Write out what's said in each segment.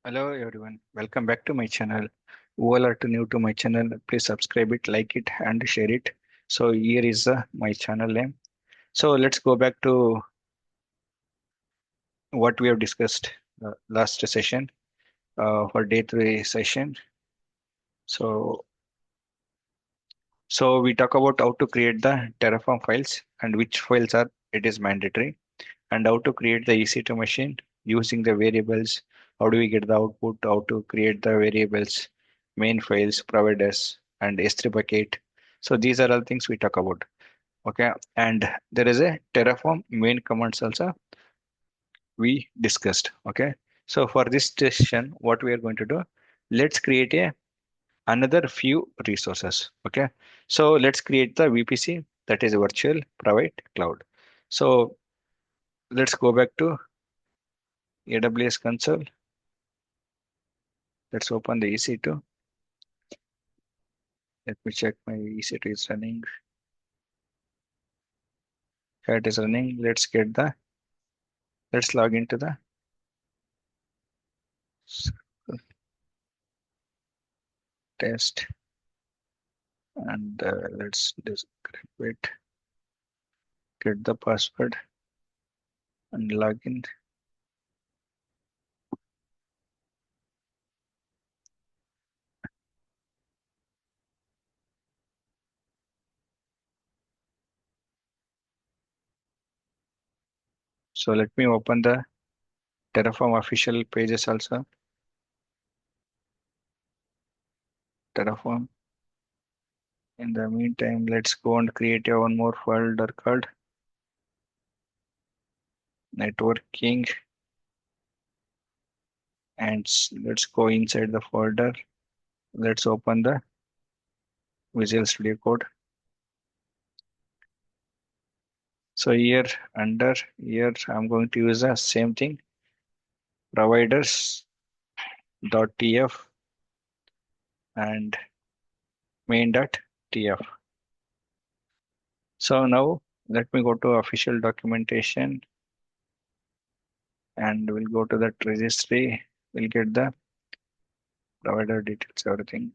Hello everyone, welcome back to my channel. Who all are new to my channel, please subscribe it, like it, and share it. So here is my channel name. So let's go back to what we have discussed last session for day 3 session. So we talk about how to create the Terraform files and which files are it is mandatory, and how to create the EC2 machine using the variables. How do we get the output? How to create the variables, main files, providers, and S3 bucket. So these are all things we talk about. Okay, and there is a Terraform main commands also we discussed. Okay, so for this session, what we are going to do, let's create a another few resources. Okay, so let's create the VPC, that is virtual private cloud. So let's go back to AWS console. Let's open the EC2. Let me check my EC2 is running. Yeah, it is running. Let's log into the test, and let's describe it, get the password and log in. So let me open the Terraform official pages also. Terraform. In the meantime, let's go and create a one more folder called networking, and let's go inside the folder. Let's open the Visual Studio Code. So here under here I'm going to use the same thing, providers.tf and main.tf. So now let me go to official documentation, and we'll go to that registry. We'll get the provider details, everything.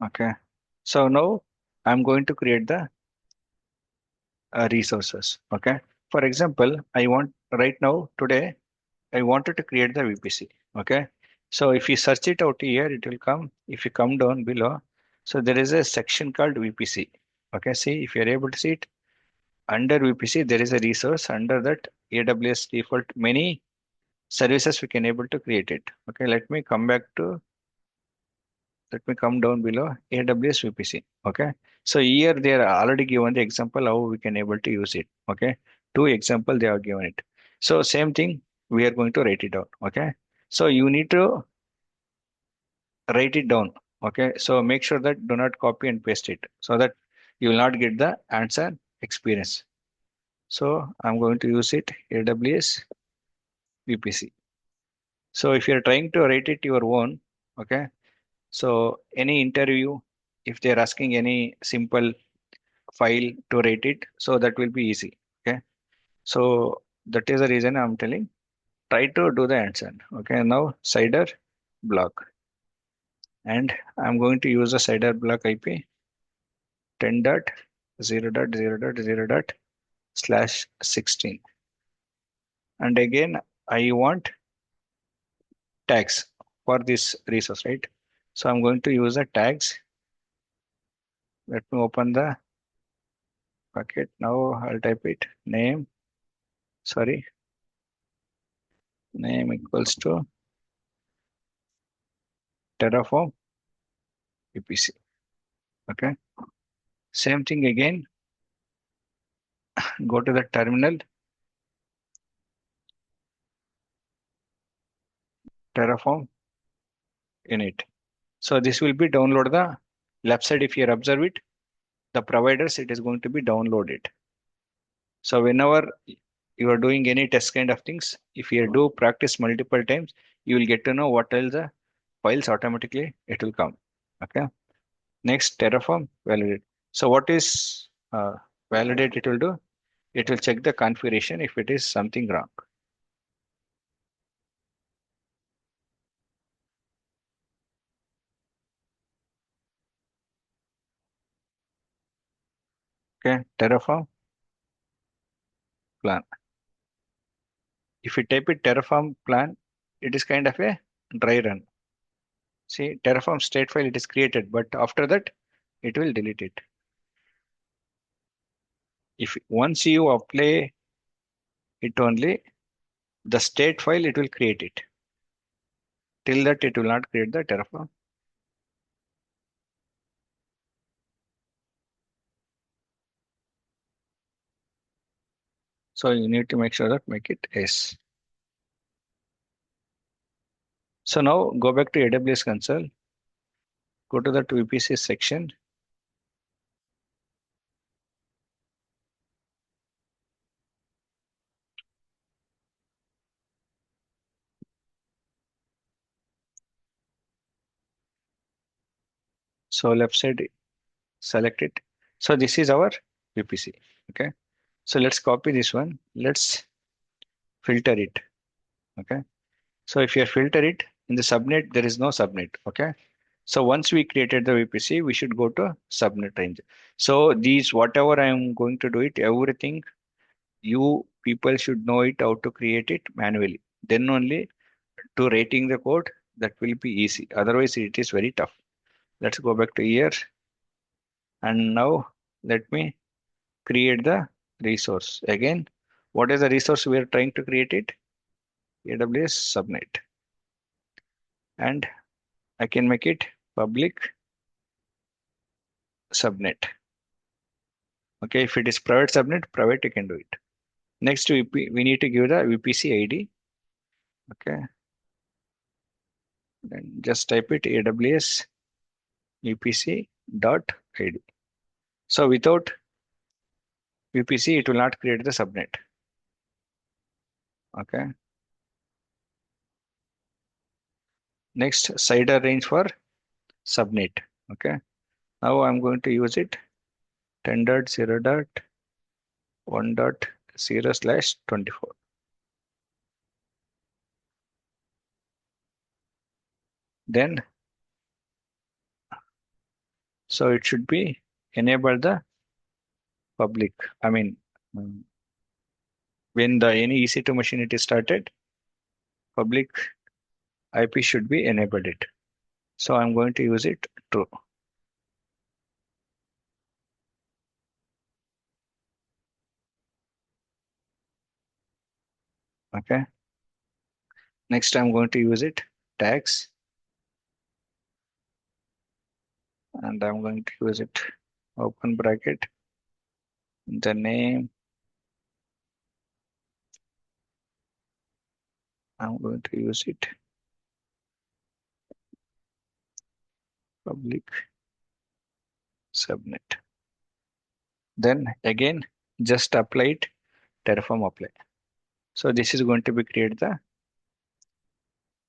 Okay. So now I'm going to create the resources. Okay. For example, I want right now today I wanted to create the VPC. Okay. So if you search it out here, it will come. If you come down below, so there is a section called VPC. Okay. See, if you're able to see it under VPC, there is a resource under that AWS default many services we can able to create it. Okay. Let me come down below AWS VPC. Okay. So here they are already given the example how we can able to use it. Okay. Two example they are given it. So same thing we are going to write it down. Okay. So you need to write it down. Okay. So make sure that do not copy and paste it so that you will not get the answer experience. So I'm going to use it AWS VPC. So if you're trying to write it your own, okay. So any interview, if they're asking any simple file to rate it, so that will be easy. Okay. So that is the reason I'm telling. Try to do the answer. Okay. Now CIDR block. And I'm going to use the CIDR block IP 10.0.0.0./16. And again, I want tags for this resource, right? So I'm going to use the tags. Let me open the bucket. Now I'll type it name equals to Terraform VPC. Okay. Same thing again. Go to the terminal. Terraform init. So this will be download the left side. If you observe it, the providers, it is going to be downloaded. So whenever you are doing any test kind of things, if you do practice multiple times, you will get to know what else the files automatically it will come. Okay. Next, Terraform validate. So what is validate? It will do. It will check the configuration if it is something wrong. Okay, Terraform plan. If you type it Terraform plan, it is kind of a dry run. See, Terraform state file it is created, but after that, it will delete it. If once you apply it only, the state file it will create it. Till that, it will not create the Terraform. So you need to make sure that make it yes. So now go back to AWS console, go to that VPC section. So left side, select it. So this is our VPC. Okay. So let's copy this one. Let's filter it. Okay. So if you filter it in the subnet, there is no subnet. Okay. So once we created the VPC, we should go to subnet range. So these, whatever I am going to do it, everything you people should know it how to create it manually. Then only to rating the code, that will be easy. Otherwise, it is very tough. Let's go back to here. And now let me create the resource. Again, what is the resource we are trying to create it? AWS subnet. And I can make it public subnet. Okay, if it is private subnet, private you can do it. Next, we need to give the VPC ID. Okay, then just type it AWS VPC dot ID. So without VPC, it will not create the subnet. Okay. Next, CIDR range for subnet. Okay. Now I'm going to use it 10.0.1.0/24. Then, so it should be enable the public. I mean, mm, when the any EC2 machine it is started, public IP should be enabled it. So I'm going to use it true. Okay. Next, I'm going to use it tags, and I'm going to use it open bracket, the name. I'm going to use it public subnet. Then again, just apply it Terraform apply. So this is going to be create the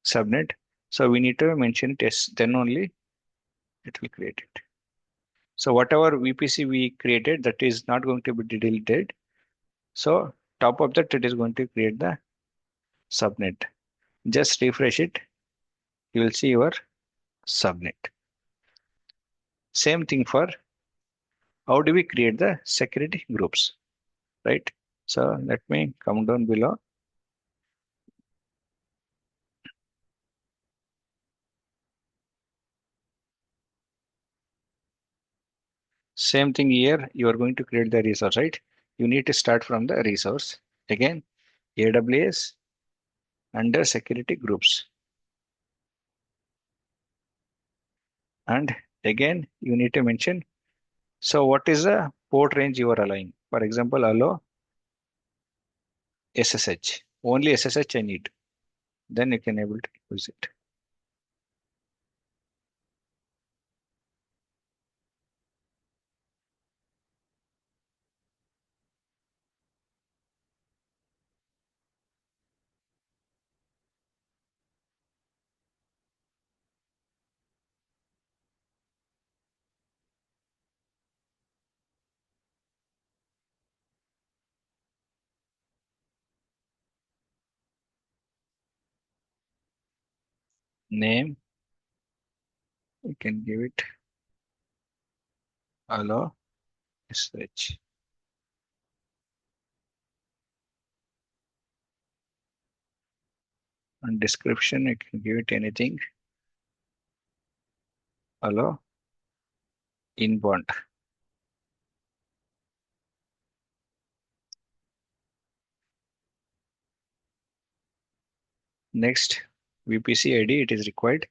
subnet. So we need to mention it yes, then only it will create it. So whatever VPC we created, that is not going to be deleted. So top of that, it is going to create the subnet. Just refresh it. You will see your subnet. Same thing for how do we create the security groups, right? So let me come down below. Same thing here. You are going to create the resource, right? You need to start from the resource. Again, AWS under security groups. And again, you need to mention. So what is the port range you are allowing? For example, allow SSH. Only SSH I need. Then you can able to use it. name, you can give it hello sh. And description, you can give it anything, hello inbound. Next, VPC ID, it is required.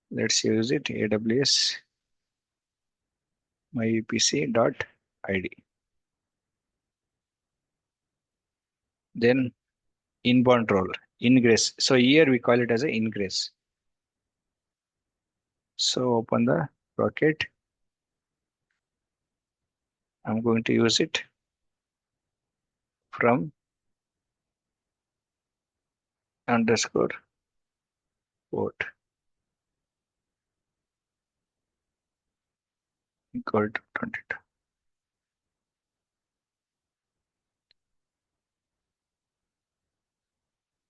Let's use it, AWS myvpc dot id. Then inbound role, ingress. So here we call it as a ingress. So open the bracket. I'm going to use it from underscore port equal to 22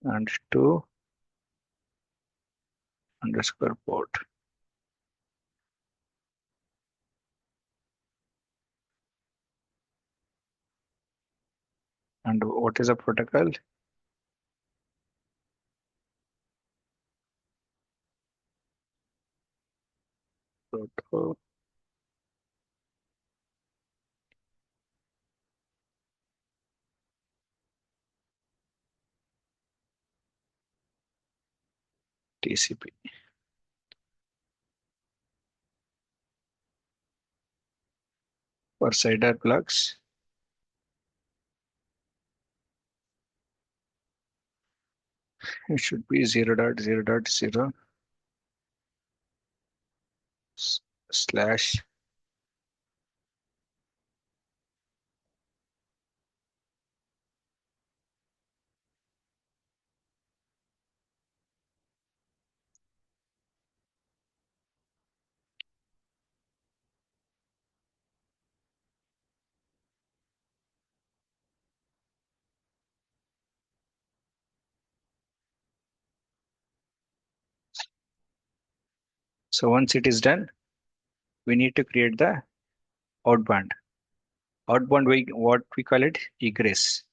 and 2 underscore port. And what is a protocol? Protocol TCP. For CIDR plugs, it should be 0.0.0 slash. So once it is done, we need to create the outbound. Outbound, what we call it, egress,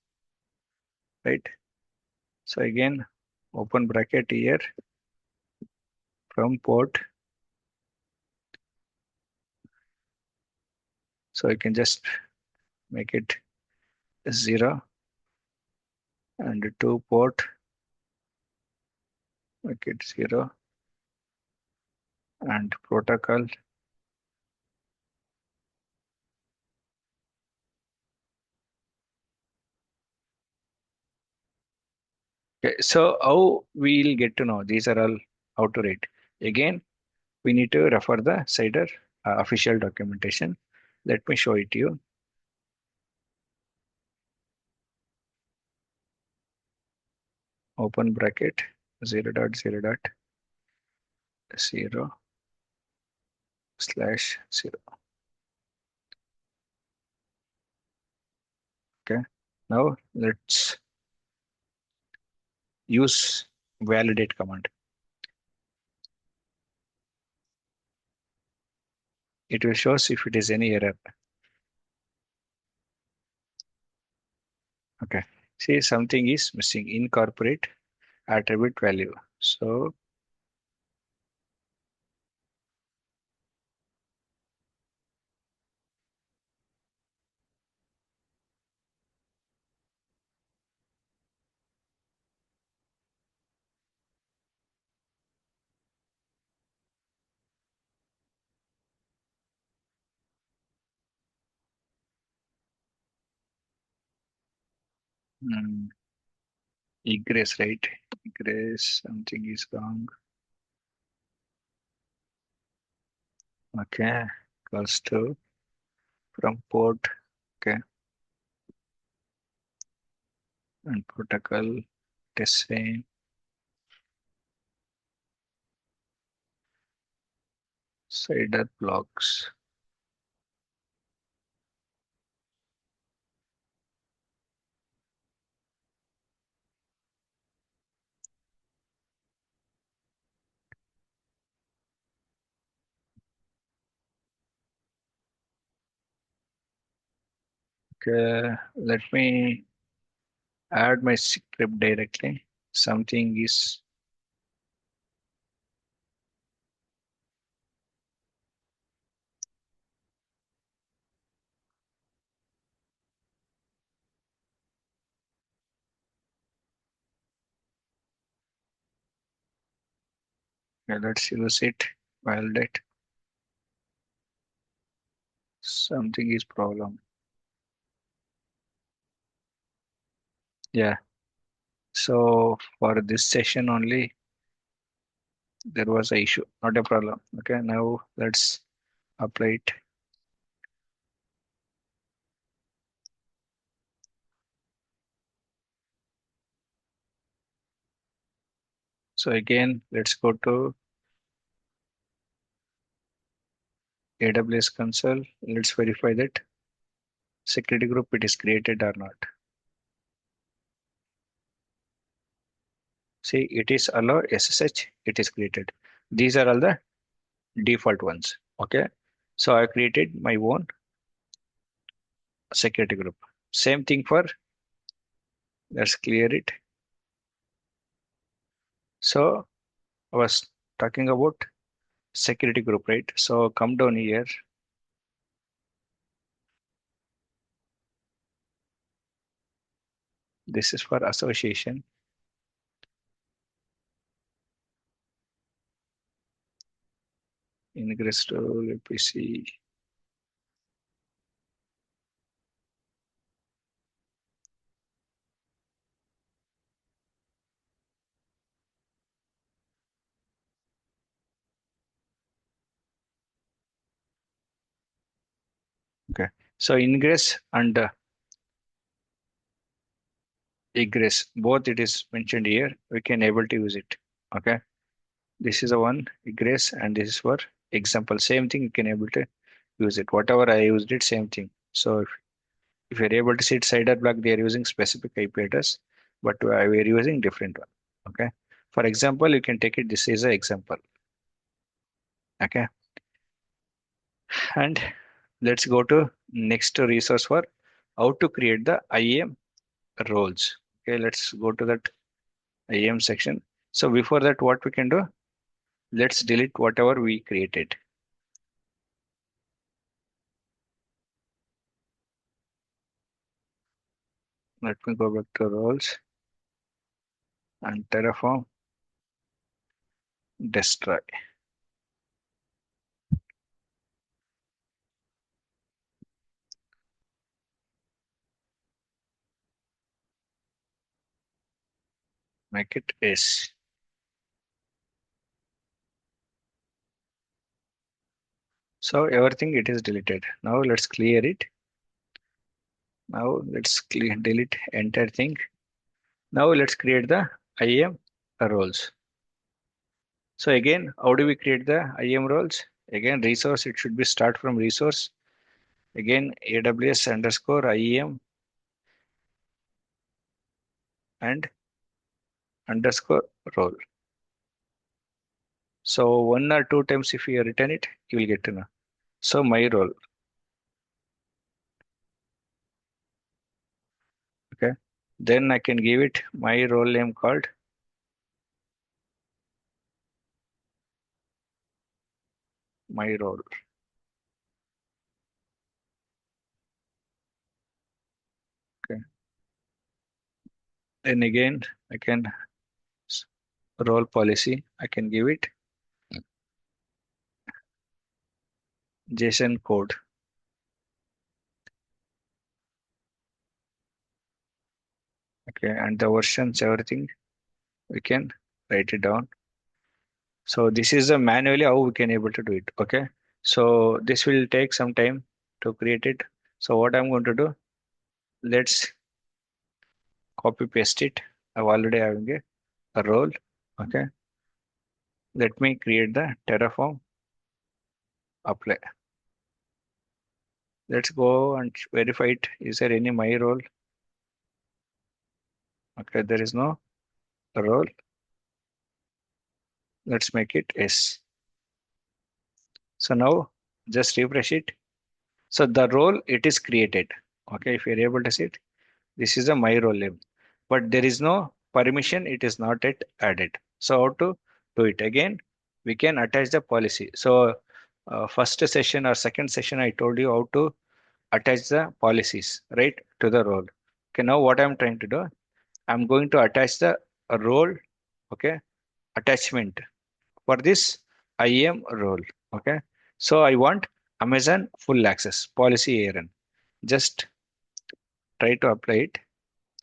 right? So again, open bracket here from port. So I can just make it 0 and 2 port, make it 0 and protocol. Okay, so how we'll get to know these are all how to rate? Again, we need to refer the CIDR official documentation. Let me show it to you. Open bracket 0.0.0 slash 0. Okay. Now let's use validate command. It will show us if it is any error. Okay. See, something is missing. Incorporate attribute value. So mm, egress, right? Egress, something is wrong. Okay. Equals to from port. Okay. And protocol test same. CIDR blocks. Okay, let me add my script directly. Something is, okay, let's use it. Validate. Something is problem. Yeah. So for this session only, there was a issue, not a problem. Okay, now let's apply it. So again, let's go to AWS console. Let's verify that security group it is created or not. See, it is allow SSH, it is created. These are all the default ones. Okay. So I created my own security group. Same thing for, let's clear it. So I was talking about security group, right? So come down here. This is for association. Ingress to VPC. Okay. So ingress and egress, both it is mentioned here. We can able to use it. Okay. This is the one egress and this is for example. Same thing you can able to use it. Whatever I used it, same thing. So if you're able to see it cider block, they are using specific IP address, but we are using different one. Okay. For example, you can take it. This is an example. Okay. And let's go to next resource for how to create the IAM roles. Okay. Let's go to that IAM section. So before that, what we can do? Let's delete whatever we created. Let me go back to roles and Terraform destroy. Make it S. So everything it is deleted. Now let's clear it. Now let's clear, delete entire thing. Now let's create the IAM roles. So again, how do we create the IAM roles? Again, resource, it should be start from resource. Again, AWS underscore IAM and underscore role. So one or two times if you return it, you will get to know. So my role. Okay. Then I can give it my role name called my role. Okay. Then again, I can role policy. I can give it JSON code. Okay. And the versions, everything we can write it down. So this is a manually how we can able to do it. Okay. So this will take some time to create it. So what I'm going to do, let's copy paste it. I've already having a role. Okay. Let me create the Terraform apply. Let's go and verify it. Is there any my role? Okay, there is no role. Let's make it S. So now just refresh it. So the role it is created. Okay, if you're able to see it, this is a my role label, but there is no permission. It is not yet added. So how to do it? Again, we can attach the policy. So first session or second session, I told you how to attach the policies, right, to the role. Okay, now what I'm trying to do, I'm going to attach the role, okay, attachment for this IAM role. Okay, so I want Amazon full access policy ARN. Just try to apply it.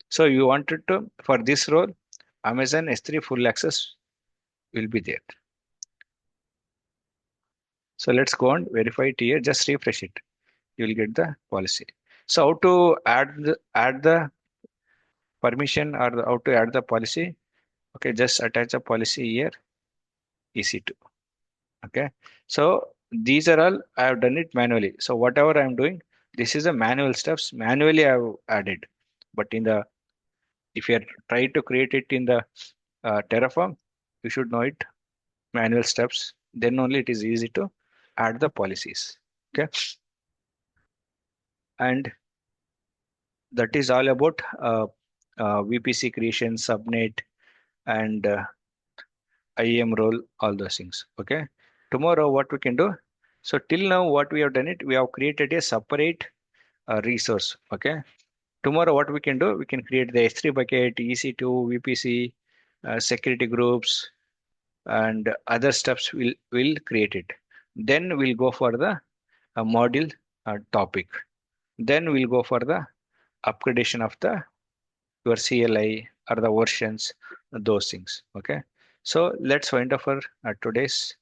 So you wanted to, for this role, Amazon S3 full access will be there. So let's go and verify it here. Just refresh it. You will get the policy. So how to add the permission, or how to add the policy? Okay, just attach a policy here, EC2. Okay. So these are all I have done it manually. So whatever I'm doing, this is a manual steps. Manually I have added. But in the, if you are trying to create it in the Terraform, you should know it manual steps. Then only it is easy to add the policies. Okay. And that is all about VPC creation, subnet, and IAM role, all those things. Okay. Tomorrow, what we can do? So till now, what we have done it, we have created a separate resource. Okay. Tomorrow, what we can do? We can create the S3 bucket, EC2, VPC, security groups, and other steps. Will create it. Then we'll go for the module topic. Then we'll go for the upgradation of the your CLI or the versions, those things. Okay. So let's wind up for today's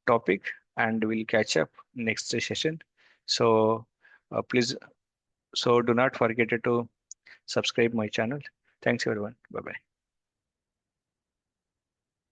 topic, and we'll catch up next session. So please, so do not forget to subscribe my channel. Thanks everyone. Bye bye.